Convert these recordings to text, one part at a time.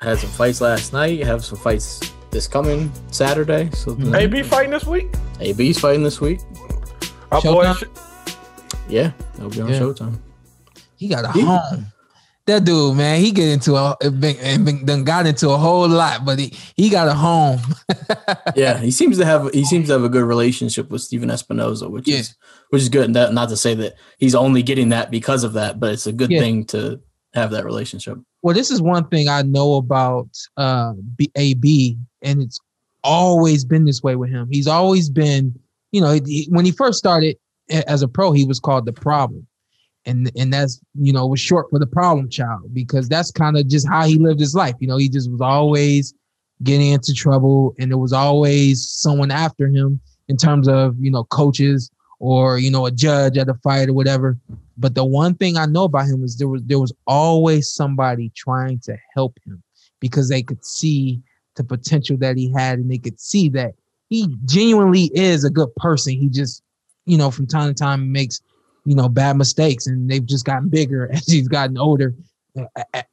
Had some fights last night. Have some fights this coming Saturday. So AB fighting this week. AB's fighting this week. Our boy. Yeah, that'll be on Showtime. He got a home. That dude, man, he got into a whole lot, but he got a home. Yeah, he seems to have a good relationship with Steven Espinoza, which is good. And that, not to say that he's only getting that because of that, but it's a good thing to have that relationship. Well, this is one thing I know about AB, and it's always been this way with him. He's always been, when he first started as a pro, he was called the problem. And that's, was short for the problem child, because that's kind of just how he lived his life. He just was always getting into trouble, and there was always someone after him in terms of, coaches or, a judge at a fight or whatever. But the one thing I know about him is there was always somebody trying to help him, because they could see the potential that he had, and they could see that he genuinely is a good person. He just, from time to time makes bad mistakes, and they've just gotten bigger as he's gotten older.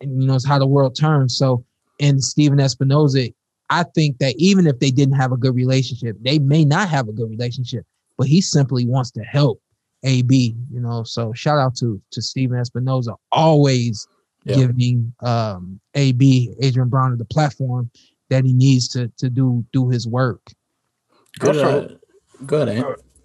It's how the world turns. So in Steven Espinoza, I think that even if they didn't have a good relationship, they may not have a good relationship, but he simply wants to help AB, So shout out to Steven Espinoza, always giving AB, Adrien Broner, the platform that he needs to do his work. Good.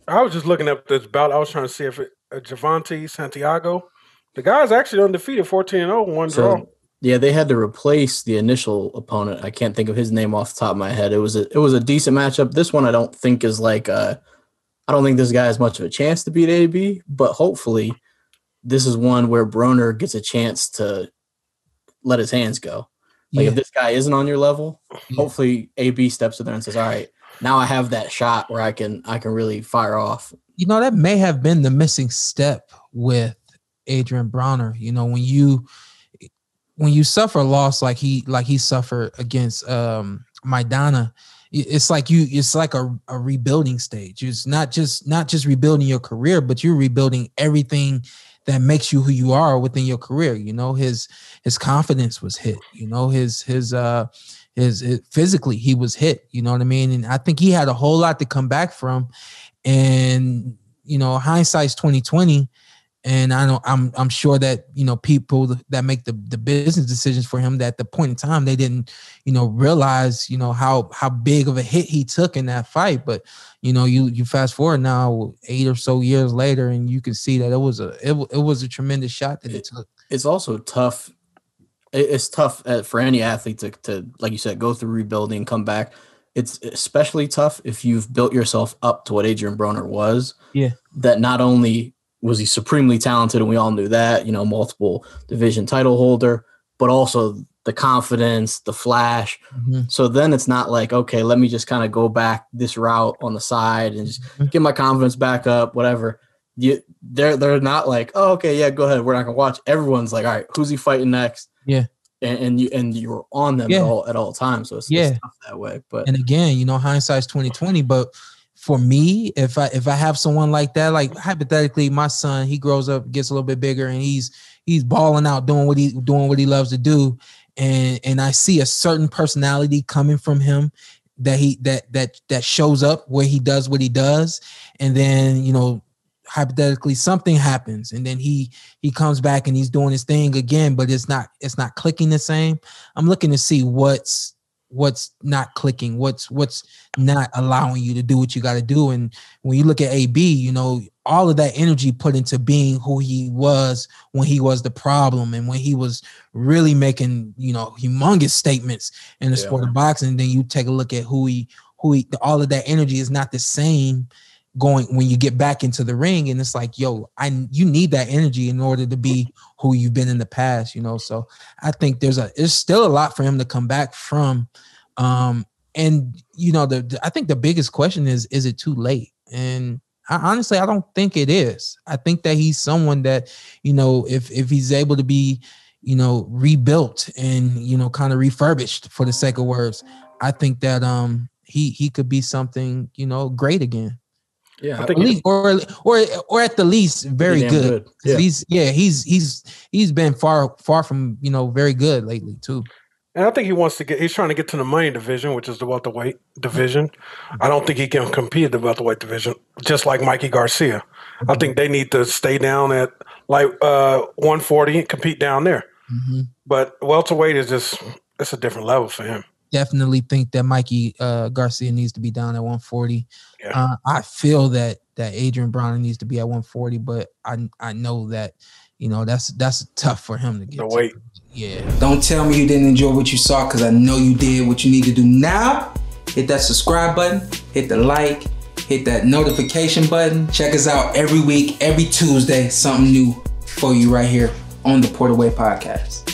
I was just looking up this bout. I was trying to see if Javante Santiago, the guy's actually undefeated, 14-0, one draw. Yeah, they had to replace the initial opponent. I can't think of his name off the top of my head. It was a decent matchup. This one I don't think is I don't think this guy has much of a chance to beat AB, but hopefully this is one where Broner gets a chance to let his hands go. If this guy isn't on your level, hopefully AB steps in there and says, all right, now I have that shot where I can really fire off. That may have been the missing step with Adrien Broner. When you suffer a loss like he suffered against Maidana, it's like a rebuilding stage. It's not just rebuilding your career, but you're rebuilding everything that makes you who you are within your career. His confidence was hit. His physically he was hit. You know what I mean? And I think he had a whole lot to come back from. And hindsight's 2020. And I'm sure that people that make the business decisions for him, that at the point in time they didn't realize how big of a hit he took in that fight. But you fast forward now 8 or so years later, and you can see that it was a tremendous shot that it took. It's also tough. It's tough for any athlete to like you said, go through rebuilding, come back. It's especially tough if you've built yourself up to what Adrien Broner was. Yeah, that not only was he supremely talented, and we all knew that, multiple division title holder, but also the confidence, the flash. Mm-hmm. So then it's not like, okay, let me just kind of go back this route on the side and just get my confidence back up, whatever. They're not like, oh, okay, yeah, go ahead, we're not gonna watch. Everyone's like, all right, who's he fighting next? Yeah. And you're on them at all times. So it's tough that way. But and again, hindsight's 2020, but for me, if I have someone like that, like hypothetically, my son, he grows up, gets a little bit bigger, and he's balling out, doing what he loves to do, and I see a certain personality coming from him that shows up where he does what he does, and then hypothetically something happens, and then he comes back and he's doing his thing again, but it's not clicking the same. I'm looking to see what's not clicking, what's not allowing you to do what you got to do. And when you look at AB, all of that energy put into being who he was when he was the problem, and when he was really making humongous statements in the sport of boxing. And then you take a look at who he all of that energy is not the same going when you get back into the ring, and it's like, you need that energy in order to be who you've been in the past, So I think there's still a lot for him to come back from. I think the biggest question is it too late? And honestly, I don't think it is. I think that he's someone that, if he's able to be, rebuilt and, kind of refurbished, for the sake of words, I think that he could be something, great again. Yeah, at least, or at the least very good. Yeah. He's been far from very good lately too. And I think he's trying to get to the money division, which is the welterweight division. I don't think he can compete at the welterweight division, just like Mikey Garcia. I think they need to stay down at 140 and compete down there. Mm-hmm. But welterweight is it's a different level for him. Definitely think that Mikey Garcia needs to be down at 140. Yeah. I feel that Adrien Broner needs to be at 140, but I know that, that's tough for him to get the weight. Yeah. Don't tell me you didn't enjoy what you saw, because I know you did. What you need to do now, hit that subscribe button, hit the like, hit that notification button. Check us out every week, every Tuesday, something new for you right here on the Porter Way Podcast.